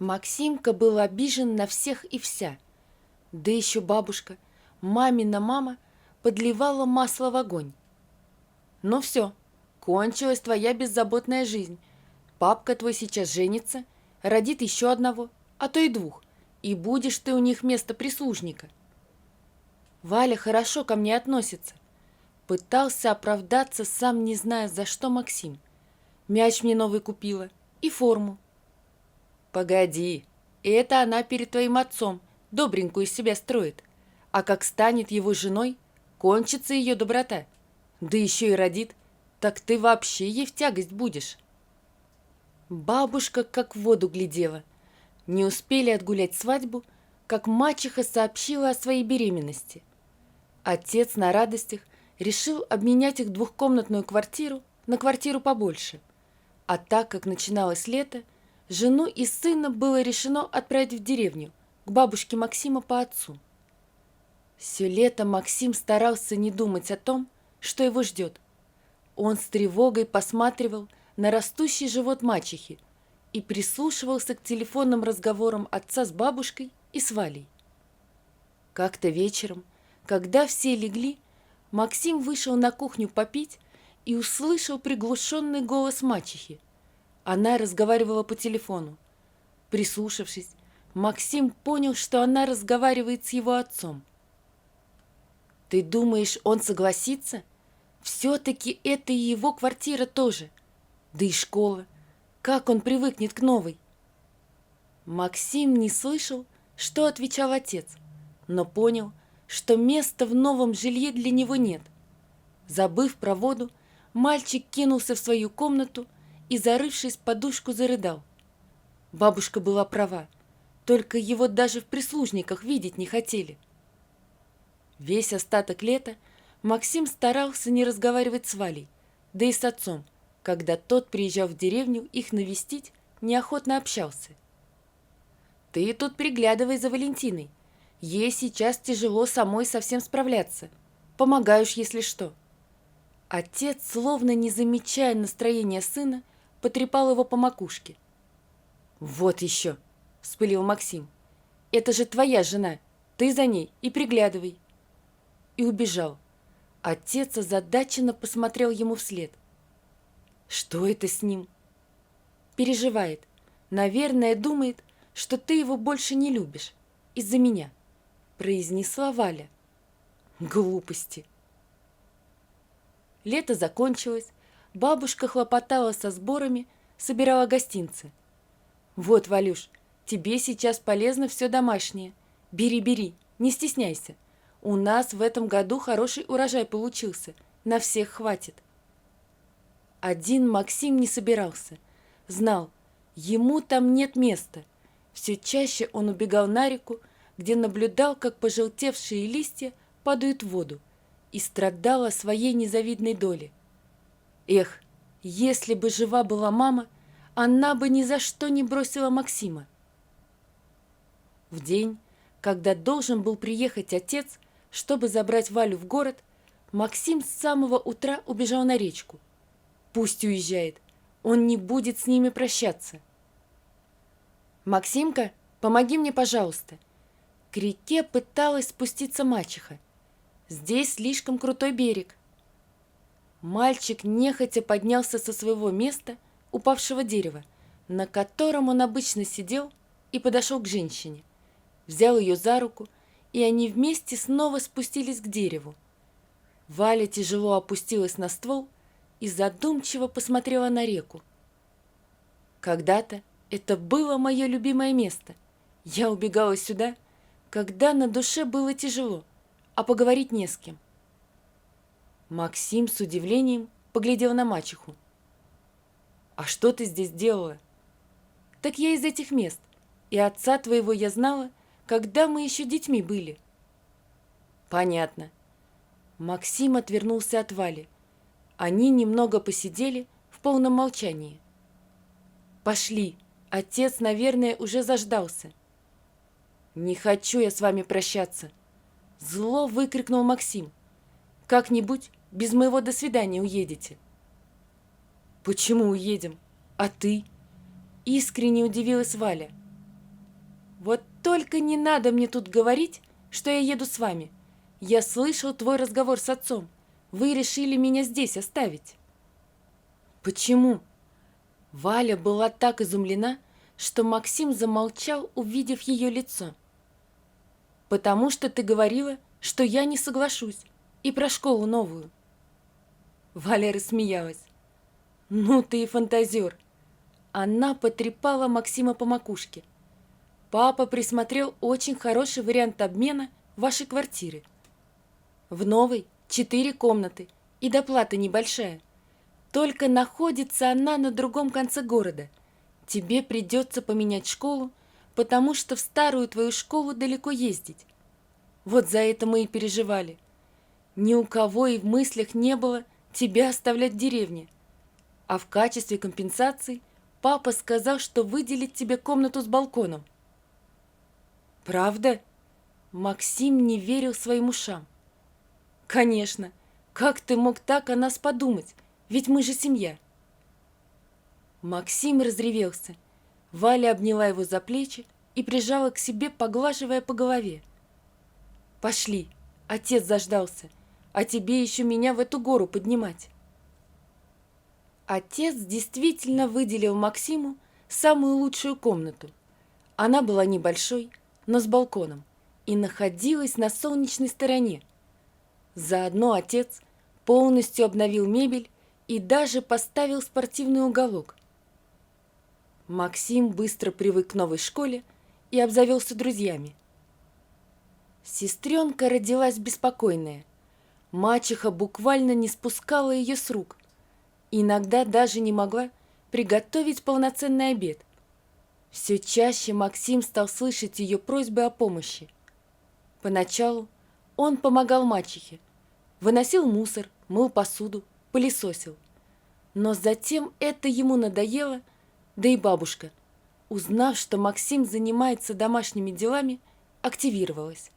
Максимка был обижен на всех и вся. Да еще бабушка, мамина мама, подливала масло в огонь. «Ну все, кончилась твоя беззаботная жизнь. Папка твой сейчас женится, родит еще одного, а то и двух, и будешь ты у них вместо прислужника». Валя хорошо ко мне относится. Пытался оправдаться, сам не зная, за что Максим. Мяч мне новый купила и форму. «Погоди, это она перед твоим отцом добренькую из себя строит. А как станет его женой, кончится ее доброта. Да еще и родит, так ты вообще ей в тягость будешь». Бабушка как в воду глядела. Не успели отгулять свадьбу, как мачеха сообщила о своей беременности. Отец на радостях решил обменять их двухкомнатную квартиру на квартиру побольше. А так как начиналось лето, жену и сына было решено отправить в деревню, к бабушке Максима по отцу. Все лето Максим старался не думать о том, что его ждет. Он с тревогой посматривал на растущий живот мачехи и прислушивался к телефонным разговорам отца с бабушкой и с Валей. Как-то вечером, когда все легли, Максим вышел на кухню попить и услышал приглушенный голос мачехи. Она разговаривала по телефону. Прислушавшись, Максим понял, что она разговаривает с его отцом. «Ты думаешь, он согласится? Все-таки это и его квартира тоже. Да и школа. Как он привыкнет к новой?» Максим не слышал, что отвечал отец, но понял, что места в новом жилье для него нет. Забыв про воду, мальчик кинулся в свою комнату и, зарывшись в подушку, зарыдал. Бабушка была права, только его даже в прислужниках видеть не хотели. Весь остаток лета Максим старался не разговаривать с Валей, да и с отцом, когда тот приезжал в деревню их навестить, неохотно общался. «Ты тут приглядывай за Валентиной. Ей сейчас тяжело самой совсем справляться. Помогаешь, если что». Отец, словно не замечая настроения сына, потрепал его по макушке. «Вот еще!» — вспылил Максим. «Это же твоя жена. Ты за ней и приглядывай». И убежал. Отец озадаченно посмотрел ему вслед. «Что это с ним?» «Переживает. Наверное, думает, что ты его больше не любишь. Из-за меня», — произнесла Валя. «Глупости». Лето закончилось. Бабушка хлопотала со сборами, собирала гостинцы. «Вот, Валюш, тебе сейчас полезно все домашнее. Бери, не стесняйся. У нас в этом году хороший урожай получился. На всех хватит». Один Максим не собирался. Знал, ему там нет места. Все чаще он убегал на реку, где наблюдал, как пожелтевшие листья падают в воду, и страдал о своей незавидной доле. Эх, если бы жива была мама, она бы ни за что не бросила Максима. В день, когда должен был приехать отец, чтобы забрать Валю в город, Максим с самого утра убежал на речку. Пусть уезжает, он не будет с ними прощаться. «Максимка, помоги мне, пожалуйста». К реке пыталась спуститься мачеха. «Здесь слишком крутой берег». Мальчик нехотя поднялся со своего места, упавшего дерева, на котором он обычно сидел, и подошел к женщине. Взял ее за руку, и они вместе снова спустились к дереву. Валя тяжело опустилась на ствол и задумчиво посмотрела на реку. «Когда-то это было мое любимое место. Я убегала сюда, когда на душе было тяжело, а поговорить не с кем». Максим с удивлением поглядел на мачеху. «А что ты здесь делала?» «Так я из этих мест, и отца твоего я знала, когда мы еще детьми были». «Понятно». Максим отвернулся от Вали. Они немного посидели в полном молчании. «Пошли, отец, наверное, уже заждался». «Не хочу я с вами прощаться», — зло выкрикнул Максим. «Как-нибудь без моего до свидания уедете». «Почему уедем? А ты?» — искренне удивилась Валя. Вот только не надо мне тут говорить, что я еду с вами. Я слышал твой разговор с отцом. Вы решили меня здесь оставить». «Почему?» Валя была так изумлена, что Максим замолчал, увидев ее лицо. «Потому что ты говорила, что я не соглашусь, и про школу новую». Валя рассмеялась. «Ну ты и фантазер». Она потрепала Максима по макушке. «Папа присмотрел очень хороший вариант обмена вашей квартиры. В новой 4 комнаты и доплата небольшая. Только находится она на другом конце города. Тебе придется поменять школу, потому что в старую твою школу далеко ездить. Вот за это мы и переживали. Ни у кого и в мыслях не было тебя оставлять в деревне. А в качестве компенсации папа сказал, что выделит тебе комнату с балконом». «Правда?» Максим не верил своим ушам. «Конечно. Как ты мог так о нас подумать? Ведь мы же семья». Максим разревелся. Валя обняла его за плечи и прижала к себе, поглаживая по голове. «Пошли, отец заждался, а тебе еще меня в эту гору поднимать». Отец действительно выделил Максиму самую лучшую комнату. Она была небольшой, но с балконом, и находилась на солнечной стороне. Заодно отец полностью обновил мебель и даже поставил спортивный уголок. Максим быстро привык к новой школе и обзавелся друзьями. Сестренка родилась беспокойная. Мачеха буквально не спускала ее с рук. Иногда даже не могла приготовить полноценный обед. Все чаще Максим стал слышать ее просьбы о помощи. Поначалу он помогал мачехе, выносил мусор, мыл посуду, пылесосил. Но затем это ему надоело, да и бабушка, узнав, что Максим занимается домашними делами, активировалась.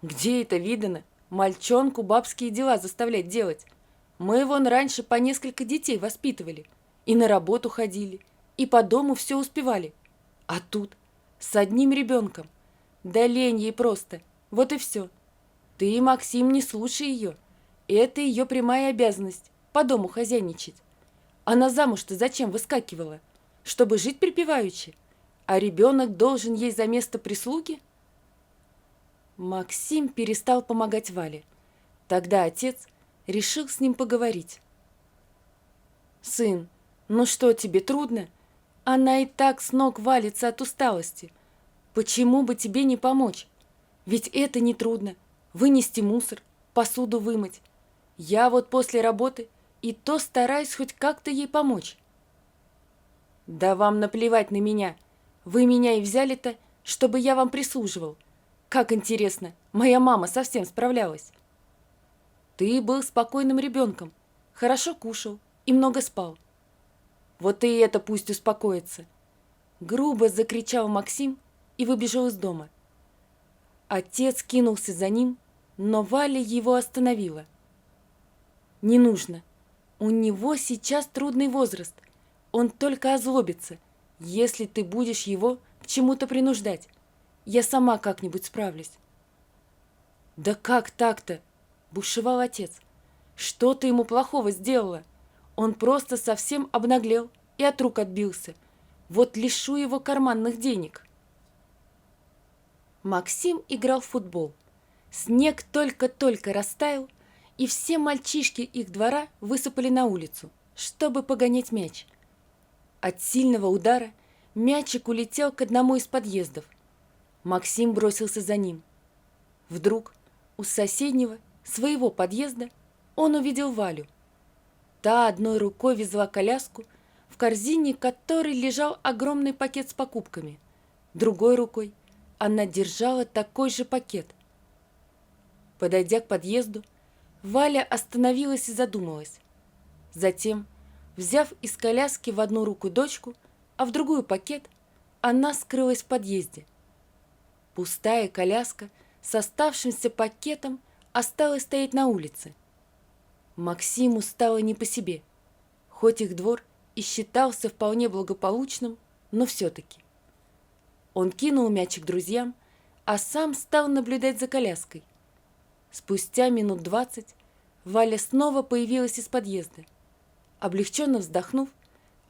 «Где это видано? Мальчонку бабские дела заставлять делать. Мы вон раньше по несколько детей воспитывали, и на работу ходили, и по дому все успевали. А тут с одним ребенком. Да лень ей просто, вот и все. Ты, Максим, не слушай ее. Это ее прямая обязанность – по дому хозяйничать. Она замуж-то зачем выскакивала? Чтобы жить припеваючи? А ребенок должен ей за место прислуги?» Максим перестал помогать Вале. Тогда отец решил с ним поговорить. «Сын, ну что, тебе трудно? Она и так с ног валится от усталости. Почему бы тебе не помочь? Ведь это не трудно. Вынести мусор, посуду вымыть. Я вот после работы и то стараюсь хоть как-то ей помочь». «Да вам наплевать на меня. Вы меня и взяли-то, чтобы я вам прислуживал. Как интересно, моя мама совсем справлялась. Ты был спокойным ребенком, хорошо кушал и много спал. Вот и это пусть успокоится». Грубо закричал Максим и выбежал из дома. Отец кинулся за ним, но Валя его остановила. «Не нужно. У него сейчас трудный возраст. Он только озлобится, если ты будешь его к чему-то принуждать. Я сама как-нибудь справлюсь». «Да как так-то?» – бушевал отец. «Что ты ему плохого сделала? Он просто совсем обнаглел и от рук отбился. Вот лишу его карманных денег». Максим играл в футбол. Снег только-только растаял, и все мальчишки их двора высыпали на улицу, чтобы погонять мяч. От сильного удара мячик улетел к одному из подъездов. Максим бросился за ним. Вдруг у соседнего, своего подъезда, он увидел Валю. Та одной рукой везла коляску, в корзине которой лежал огромный пакет с покупками. Другой рукой она держала такой же пакет. Подойдя к подъезду, Валя остановилась и задумалась. Затем, взяв из коляски в одну руку дочку, а в другую пакет, она скрылась в подъезде. Пустая коляска с оставшимся пакетом осталась стоять на улице. Максиму стало не по себе. Хоть их двор и считался вполне благополучным, но все-таки. Он кинул мячик друзьям, а сам стал наблюдать за коляской. Спустя минут 20 Валя снова появилась из подъезда. Облегченно вздохнув,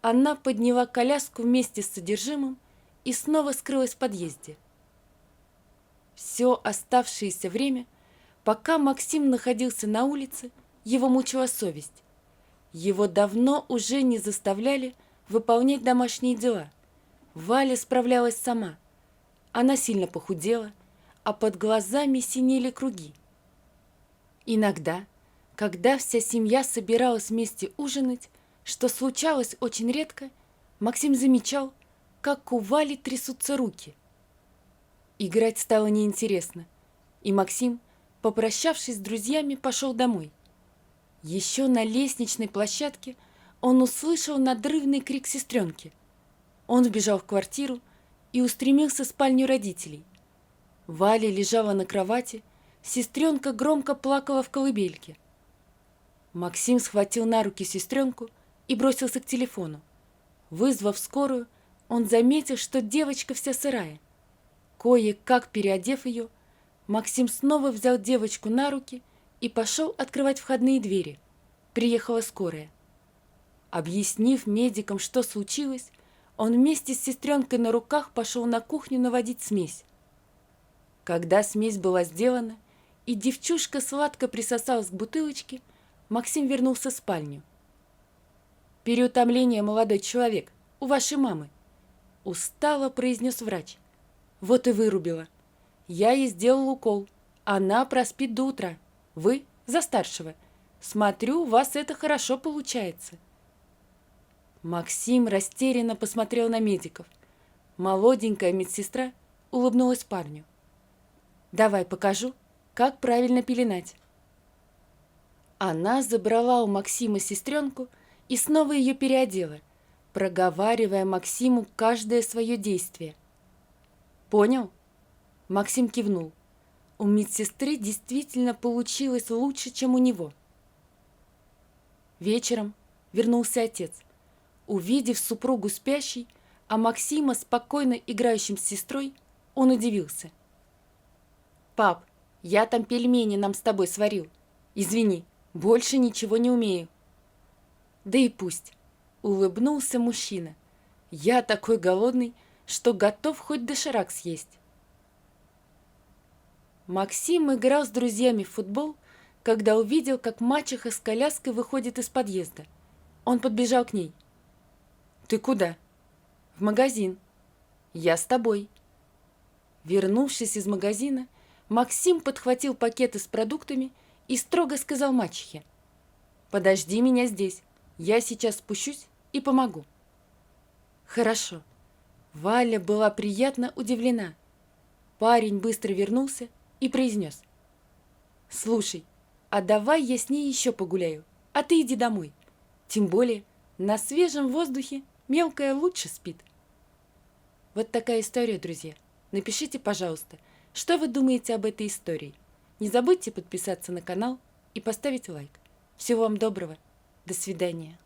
она подняла коляску вместе с содержимым и снова скрылась в подъезде. Все оставшееся время, пока Максим находился на улице, его мучила совесть. Его давно уже не заставляли выполнять домашние дела. Валя справлялась сама. Она сильно похудела, а под глазами синели круги. Иногда, когда вся семья собиралась вместе ужинать, что случалось очень редко, Максим замечал, как у Вали трясутся руки. Играть стало неинтересно, и Максим, попрощавшись с друзьями, пошел домой. Еще на лестничной площадке он услышал надрывный крик сестренки. Он вбежал в квартиру и устремился в спальню родителей. Валя лежала на кровати, сестренка громко плакала в колыбельке. Максим схватил на руки сестренку и бросился к телефону. Вызвав скорую, он заметил, что девочка вся сырая. Кое-как переодев ее, Максим снова взял девочку на руки и пошел открывать входные двери. Приехала скорая. Объяснив медикам, что случилось, он вместе с сестренкой на руках пошел на кухню наводить смесь. Когда смесь была сделана, и девчушка сладко присосалась к бутылочке, Максим вернулся в спальню. «Переутомление, молодой человек, у вашей мамы», — устало произнес врач. «Вот и вырубила. Я ей сделал укол. Она проспит до утра. Вы за старшего. Смотрю, у вас это хорошо получается». Максим растерянно посмотрел на медиков. Молоденькая медсестра улыбнулась парню. «Давай покажу, как правильно пеленать». Она забрала у Максима сестренку и снова ее переодела, проговаривая Максиму каждое свое действие. «Понял?» Максим кивнул. У медсестры действительно получилось лучше, чем у него. Вечером вернулся отец. Увидев супругу спящей, а Максима спокойно играющим с сестрой, он удивился. «Пап, я там пельмени нам с тобой сварил. Извини, больше ничего не умею». «Да и пусть», — улыбнулся мужчина. «Я такой голодный, что готов хоть доширак съесть». Максим играл с друзьями в футбол, когда увидел, как мачеха с коляской выходит из подъезда. Он подбежал к ней. «Ты куда?» «В магазин». «Я с тобой». Вернувшись из магазина, Максим подхватил пакеты с продуктами и строго сказал мачехе: «Подожди меня здесь, я сейчас спущусь и помогу». «Хорошо». Валя была приятно удивлена. Парень быстро вернулся и произнес: «Слушай, а давай я с ней еще погуляю, а ты иди домой. Тем более на свежем воздухе мелкая лучше спит». Вот такая история, друзья. Напишите, пожалуйста, что вы думаете об этой истории. Не забудьте подписаться на канал и поставить лайк. Всего вам доброго. До свидания.